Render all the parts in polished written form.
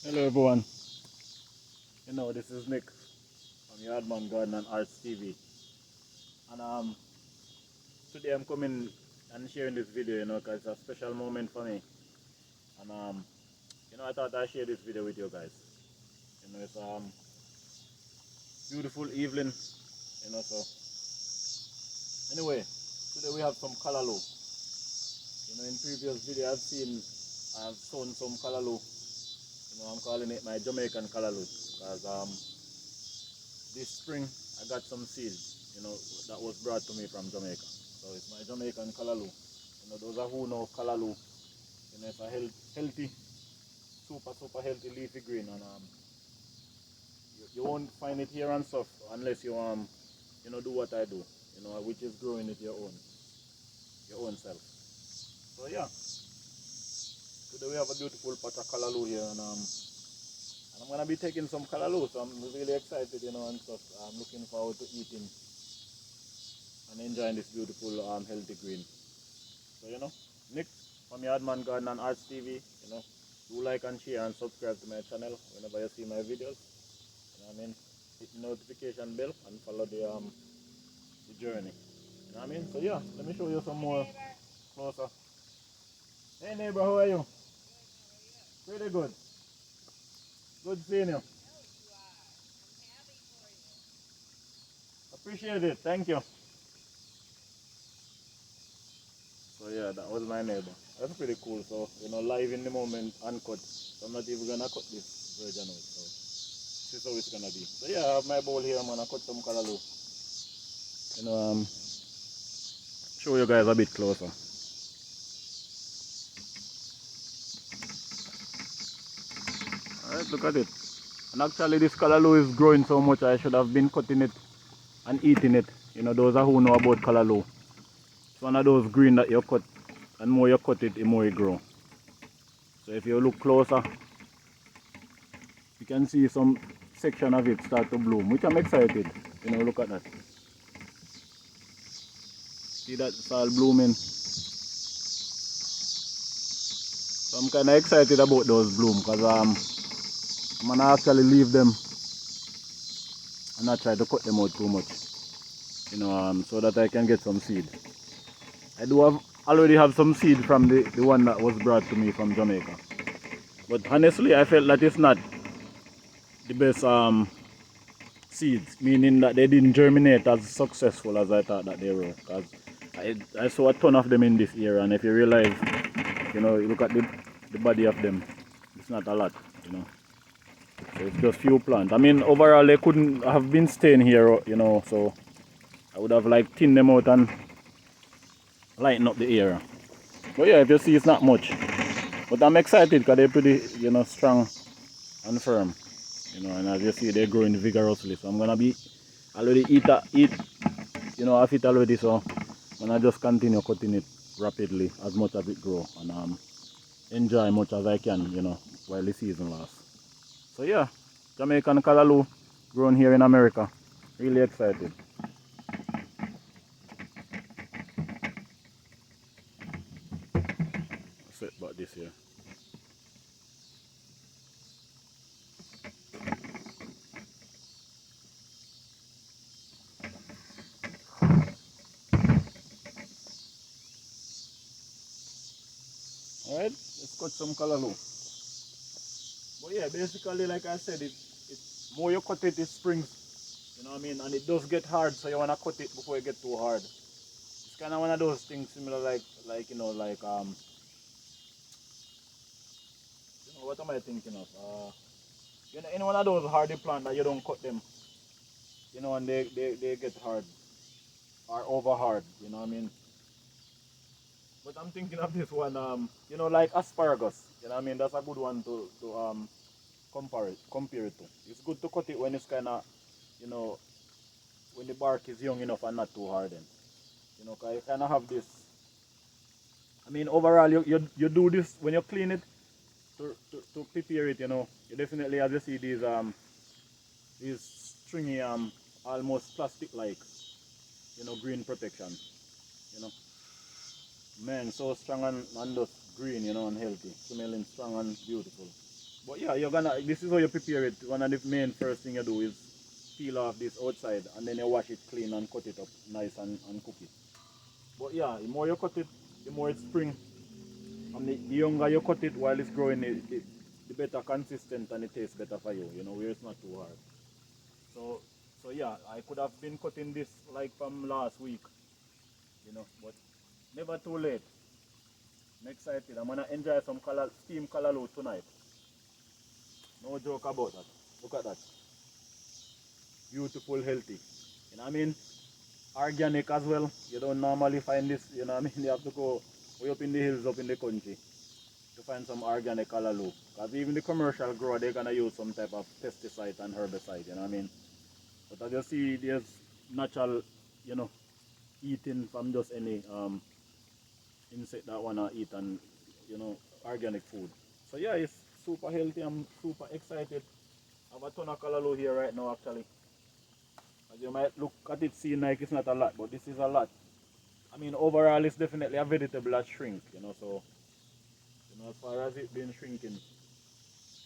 Hello everyone, this is Nick from Yardman Garden and Arts TV, and today I'm coming and sharing this video, because it's a special moment for me, and I thought I'd share this video with you guys. It's beautiful evening, so anyway, today we have some Callalo. In previous video I've sown some Callalo. I'm calling it my Jamaican Callalo because this spring I got some seeds, that was brought to me from Jamaica. So it's my Jamaican Callalo. Those are who know Callaloo. It's a healthy, super healthy leafy green, and you won't find it here and stuff unless you do what I do, which is growing it your own self. So yeah, today we have a beautiful pot of Callaloo here, and I'm gonna be taking some Callaloo, so I'm really excited, and stuff. I'm looking forward to eating and enjoying this beautiful healthy green. So Nick from Yardman Garden and Arts TV, do like and share and subscribe to my channel whenever you see my videos. Hit the notification bell and follow the journey. So yeah, let me show you some more closer. Hey neighbor, how are you? Pretty good. Good seeing you. Appreciate it. Thank you. So yeah, that was my neighbor. That's pretty cool. So live in the moment, uncut. So I'm not even gonna cut this version out. So this is how it's gonna be. So yeah, I have my bowl here. I'm gonna cut some Callaloo. Show you guys a bit closer. Alright, look at it. And actually this Callaloo is growing so much I should have been cutting it and eating it. Those are who know about Callaloo. It's one of those green that you cut, and more you cut it, the more it grow. So if you look closer, you can see some section of it start to bloom, which I'm excited. Look at that. See that it's all blooming. So I'm kind of excited about those bloom because I'm gonna actually leave them and not try to cut them out too much, so that I can get some seed. I do already have some seed from the one that was brought to me from Jamaica, but honestly I felt that it's not the best seeds, meaning that they didn't germinate as successful as I thought that they were, because I saw a ton of them in this area, and if you realize, you look at the body of them, it's not a lot, so it's just few plants. Overall they couldn't have been staying here, so I would have like thinned them out and lighten up the area. But yeah, if you see, it's not much, but I'm excited because they're pretty, strong and firm, and as you see, they're growing vigorously. So I'm gonna be already eat of it already, so I'm gonna just continue cutting it rapidly as much as it grow, and enjoy much as I can, while the season lasts. So yeah, Jamaican Callaloo grown here in America. Really excited. Set back this here. Alright, let's cut some Callaloo. But yeah, basically like I said, it more you cut it springs, and it does get hard, so you wanna cut it before it get too hard. It's kinda one of those things similar what am I thinking of? In one of those hardy plants that you don't cut them, and they get hard or over hard, But I'm thinking of this one, like asparagus, that's a good one to compare it to. It's good to cut it when it's kinda, you know, when the bark is young enough and not too hardened. Cause you kinda have this, overall you do this when you clean it to prepare it, you definitely, as you see, these stringy almost plastic like, green protection, you know man, so strong and just green, and healthy, smelling strong and beautiful. But yeah, you're gonna, this is how you prepare it. One of the main first thing you do is peel off this outside and then you wash it clean and cut it up nice and cook it. But yeah, the more you cut it, the more it spring. And the younger you cut it while it's growing, the better consistent and it tastes better for you, you know, where it's not too hard. So, so yeah, I could have been cutting this like from last week, you know, but never too late. I'm excited. I'm gonna enjoy some steamed Callaloo tonight. No joke about that. Look at that. Beautiful, healthy. You know what I mean? Organic as well. You don't normally find this, you know what I mean? You have to go way up in the hills, up in the country to find some organic Callaloo. Because even the commercial grower, they're gonna use some type of pesticide and herbicide, you know what I mean? But as you see, there's natural, you know, eating from just any insect that wanna eat and, you know, organic food. So yeah, it's super healthy. I'm super excited. I have a ton of Callaloo here right now actually. As you might look at it, seem like it's not a lot, but this is a lot. I mean, overall, it's definitely a vegetable that shrink, you know, so, you know, as far as it being shrinking,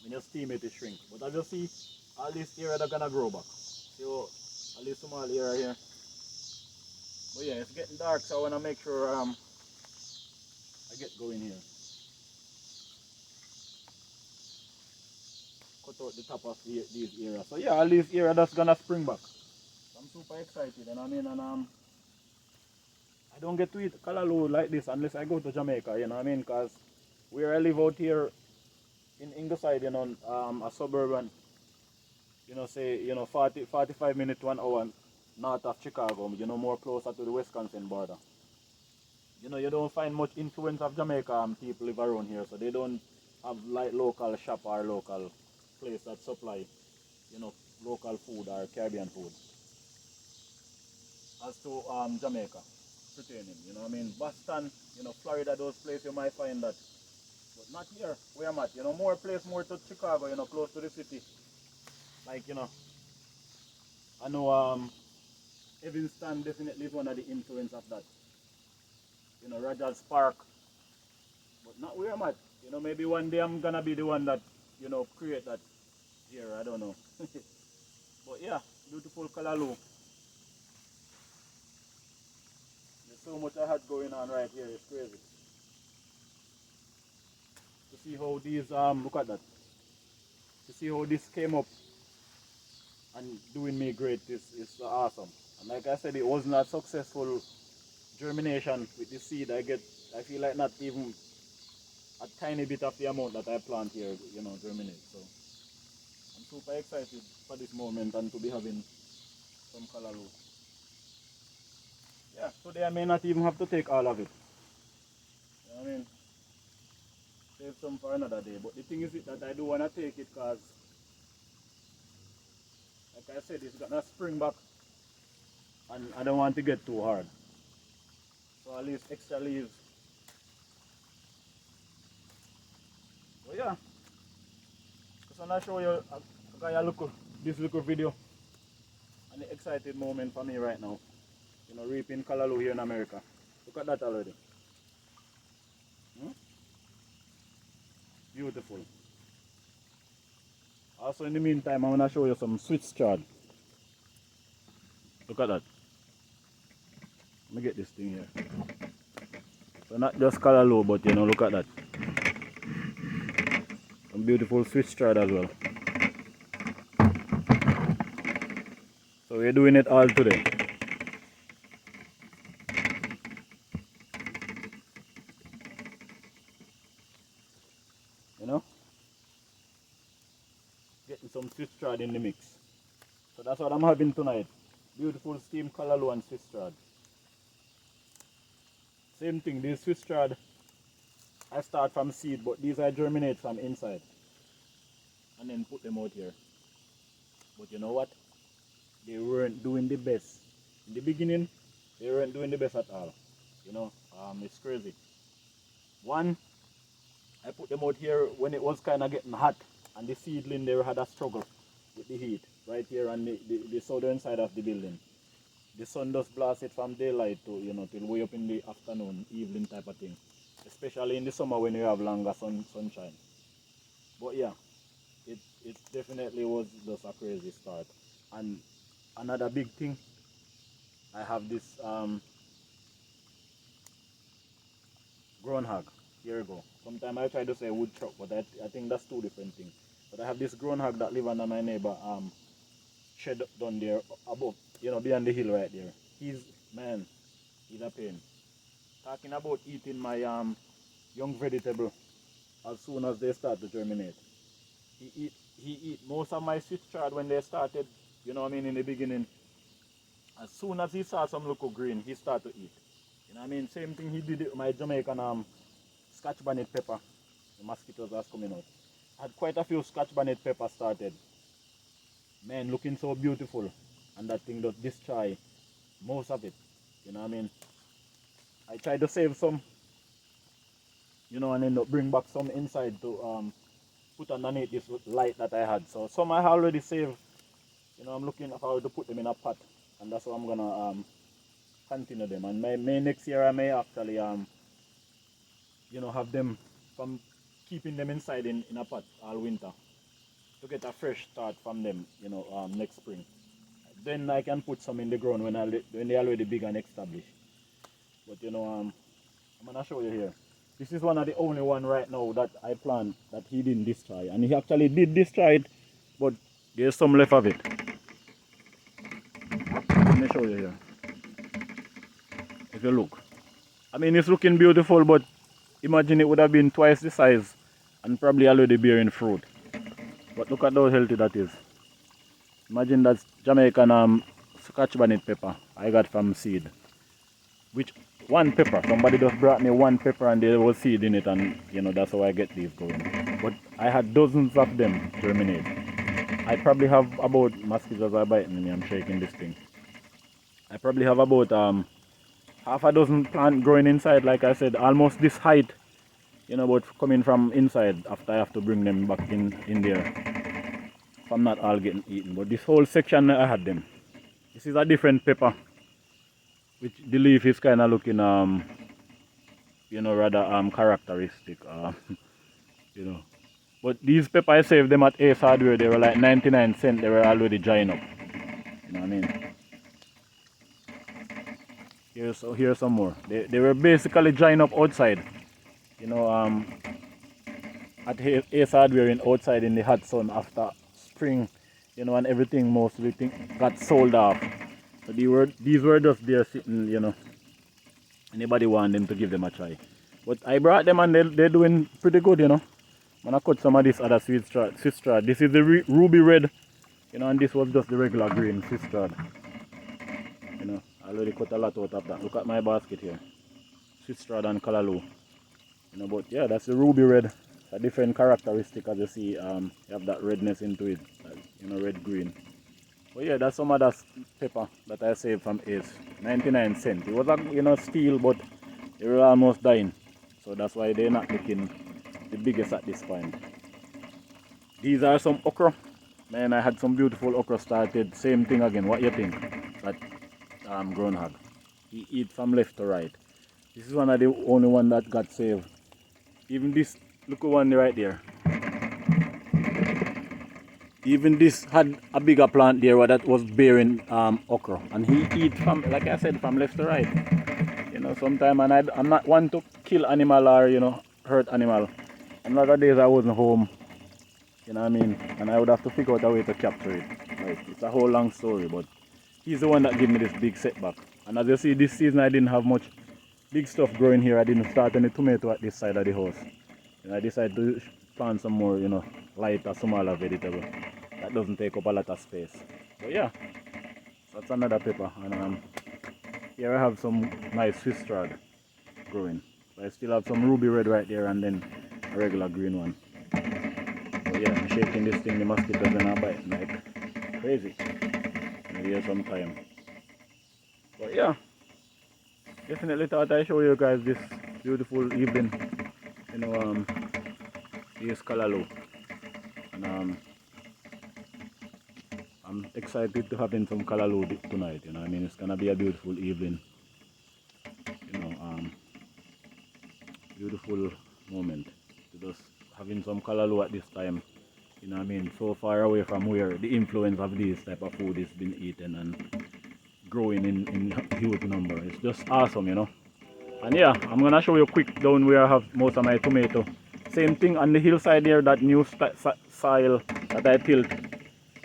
when you steam it, it shrink. But as you see, all this area they're gonna grow back. So, all this small area here. But yeah, it's getting dark, so I wanna make sure I get going here. Cut out the top of these areas. So yeah, all these area that's gonna spring back. So I'm super excited, and I mean, and I don't get to eat Callaloo like this unless I go to Jamaica, you know what I mean? Because where I live out here in Ingleside, you know, a suburban, you know, say, you know, 45 minutes to 1 hour north of Chicago, you know, more closer to the Wisconsin border. You know, you don't find much influence of Jamaica people live around here, so they don't have like local shop or local place that supply, you know, local food or Caribbean food. As to Jamaica pertaining, you know what I mean? Boston, you know, Florida, those places you might find that. But not here, where I'm at, you know, more place more to Chicago, you know, close to the city. Like, you know, I know Evanston definitely is one of the influence of that. You know, Rogers Park, but not where I'm at. You know, maybe one day I'm gonna be the one that, you know, create that here, I don't know. But yeah, beautiful Callaloo. There's so much I had going on right here, it's crazy. To see how these, look at that. To see how this came up and doing me great is awesome. And like I said, it wasn't a successful germination with the seed. I feel like not even a tiny bit of the amount that I plant here, you know, germinate. So I'm super excited for this moment and to be having some Callaloo. Yeah, today I may not even have to take all of it. You know what I mean? Save some for another day. But the thing is that I do want to take it because, like I said, it's gonna spring back and I don't want to get too hard. So at least extra leaves. But yeah, just want to show you this little video and the excited moment for me right now. You know, reaping Callaloo here in America. Look at that already. Hmm? Beautiful. Also in the meantime, I'm going to show you some Swiss chard. Look at that. Let me get this thing here. So not just Callaloo, but you know, look at that. Some beautiful Swiss chard as well. So we're doing it all today. You know? Getting some Swiss chard in the mix. So that's what I'm having tonight. Beautiful steamed Callaloo and Swiss chard. Same thing, these Swiss chard, I start from seed, but these I germinate from inside. And then put them out here. But you know what? They weren't doing the best. In the beginning, they weren't doing the best at all. You know, it's crazy. One, I put them out here when it was kind of getting hot, and the seedling they had a struggle with the heat right here on the southern side of the building. The sun does blast it from daylight to, you know, till way up in the afternoon, evening type of thing. Especially in the summer when you have longer sunshine. But yeah, it definitely was just a crazy start. And another big thing, I have this groundhog. Here you go. Sometimes I try to say woodchuck, but I think that's two different things. But I have this groundhog that live under my neighbor shed down there above, behind the hill right there. Man, he's a pain. Talking about eating my young vegetable as soon as they start to germinate. He eat most of my Swiss chard when they started, in the beginning. As soon as he saw some local green, he started to eat. Same thing he did with my Jamaican scotch bonnet pepper. The mosquitoes was coming out. I had quite a few scotch bonnet pepper started. Man, looking so beautiful. And that thing does destroy most of it. You know what I mean? I tried to save some, and end up bring back some inside to put underneath this light that I had. So some I already saved. I'm looking forward to put them in a pot. And that's what I'm gonna continue them. And may next year I may actually have them from keeping them inside in a pot all winter to get a fresh start from them, next spring. Then I can put some in the ground when they're already big and established. But I'm gonna show you here. This is one of the only one right now that I planted that he didn't destroy, and he actually did destroy it, but there's some left of it. Let me show you here. If you look, it's looking beautiful, but imagine it would have been twice the size and probably already bearing fruit. But look at how healthy that is. Imagine that's Jamaican scotch bonnet pepper I got from seed. Which one pepper, somebody just brought me one pepper and there was seed in it, and that's how I get these going. But I had dozens of them germinate. I probably have about, mosquitoes are biting me, I'm shaking this thing. I probably have about half a dozen plant growing inside, like I said, almost this height, but coming from inside after I have to bring them back in there. If I'm not all getting eaten. But this whole section I had them. This is a different pepper, which the leaf is kind of looking rather characteristic, But these pepper I saved them at Ace Hardware. They were like 99 cents. They were already drying up. You know what I mean? Here's some more. They were basically drying up outside. At Ace Hardware outside in the hot sun after spring, and everything mostly got sold off. So these were just there sitting, Anybody want them to give them a try. But I brought them and they're doing pretty good, I'm gonna cut some of this other Swiss chard. This is the ruby red, and this was just the regular green Swiss chard. I already cut a lot out of that. Look at my basket here. Swiss chard and Callalo. But yeah, that's the ruby red. It's a different characteristic, as you see. You have that redness into it, red green. But yeah, that's some of that pepper that I saved from Ace. 99 cents. It was a steal, but they were almost dying. So that's why they're not looking the biggest at this point. These are some okra. Man, I had some beautiful okra started. Same thing again. What you think? That groundhog. He eats from left to right. This is one of the only one that got saved. Even this, look at one right there. Even this had a bigger plant there that was bearing okra, and he eat from, like I said, from left to right. Sometimes, and I'm not one to kill animal or hurt animal. And other days I wasn't home, and I would have to figure out a way to capture it. Like, it's a whole long story, but he's the one that gave me this big setback. And as you see, this season I didn't have much big stuff growing here. I didn't start any tomato at this side of the house. I decided to plant some more, lighter, smaller vegetable that doesn't take up a lot of space. But yeah, that's another pepper. And here I have some nice Swiss chard growing. So I still have some ruby red right there, and then a regular green one. But yeah, I'm shaking this thing. The mosquitoes are not biting like crazy. Maybe here some time. But yeah, definitely thought I show you guys this beautiful evening. Here's Callaloo. And I'm excited to having some Callaloo tonight. It's gonna be a beautiful evening. Beautiful moment. Just having some Callaloo at this time. You know what I mean? So far away from where the influence of these type of food is being eaten and growing in huge number. It's just awesome, you know. And yeah, I'm gonna show you quick down where I have most of my tomato. Same thing on the hillside there, that new soil that I tilled,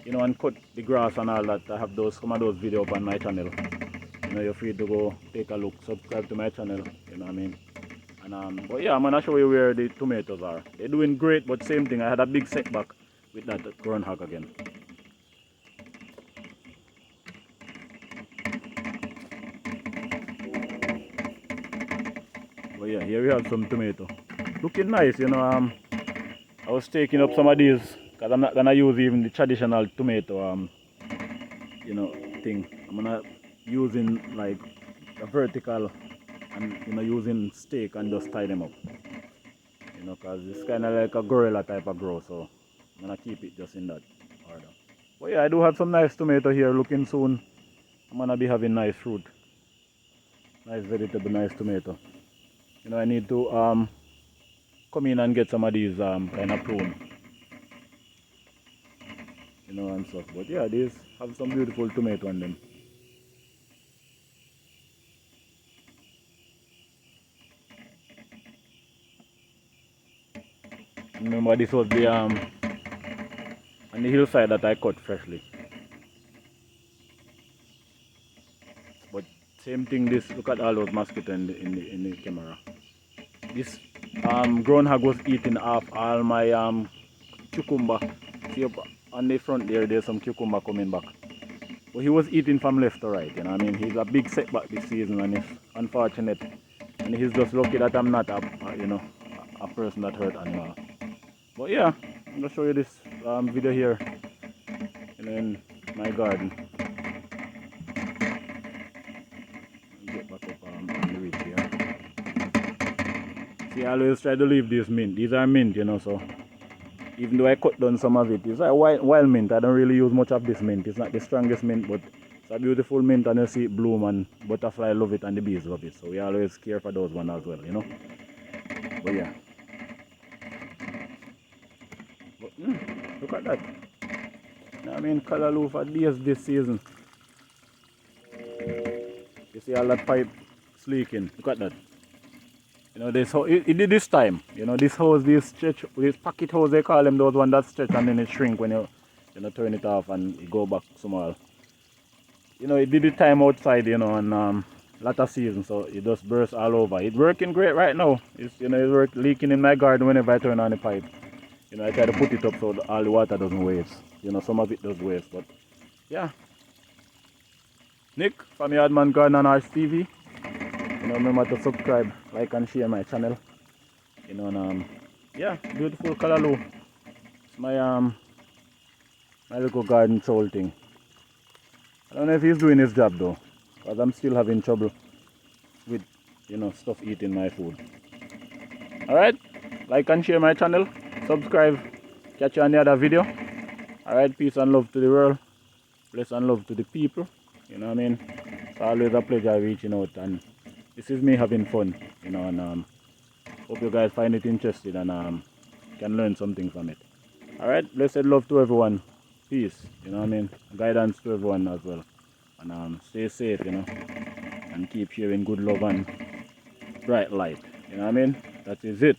you know, and cut the grass and all that. I have some of those videos up on my channel. You know, you're free to go take a look, subscribe to my channel, you know what I mean. And but yeah, I'm gonna show you where the tomatoes are. They're doing great, but same thing, I had a big setback with that groundhog again. But yeah, here we have some tomato. Looking nice, you know. I was taking up some of these because I'm not gonna use even the traditional tomato you know, thing. I'm gonna using like a vertical and, you know, using stake and just tie them up. You know, because it's kind of like a gorilla type of grow, so I'm gonna keep it just in that order. But yeah, I do have some nice tomato here. Looking soon, I'm gonna be having nice fruit, nice vegetable, nice tomato. You know, I need to come in and get some of these kind of prune, you know, and stuff. But yeah, these have some beautiful tomato on them. Remember, this was the on the hillside that I cut freshly. But same thing, this, look at all those mosquitoes in the camera. This groundhog was eating off all my cucumber. See up on the front there, there's some cucumber coming back. But he was eating from left to right, you know what I mean? He's a big setback this season and it's unfortunate. And he's just lucky that I'm not you know, a person that hurt animal. But yeah, I'm gonna show you this video here, you know, in my garden. Get back up on the ridge here. See, I always try to leave this mint. These are mint, you know, so even though I cut down some of it, it's a wild mint. I don't really use much of this mint. It's not the strongest mint, but it's a beautiful mint and you see it bloom and butterfly love it and the bees love it. So we always care for those ones as well, you know. But yeah. But, look at that. You know what I mean, Callaloo for days this season. You see all that pipe leaking. Look at that. You know, this it did this time. You know, this hose, this stretch, this pocket hose they call them, those ones that stretch and then it shrink when you know, turn it off and it go back small. You know, it did the time outside, you know, and lot of season, so it just bursts all over. It's working great right now. It's, you know, it's leaking in my garden whenever I turn on the pipe. You know, I try to put it up so all the water doesn't waste. You know, some of it does waste, but yeah. Nick from Yardman Garden and Arts TV. You know, remember to subscribe, like and share my channel. You know, and yeah, beautiful Callaloo. It's my my little garden troll thing. I don't know if he's doing his job though, because I'm still having trouble with, you know, stuff eating my food. Alright, like and share my channel, subscribe, catch you on the other video. Alright, peace and love to the world, bless and love to the people, you know what I mean. It's always a pleasure reaching out, and this is me having fun, you know, and hope you guys find it interesting and can learn something from it. Alright, blessed love to everyone. Peace, you know what I mean? Guidance to everyone as well. And stay safe, you know, and keep sharing good love and bright light. You know what I mean? That is it.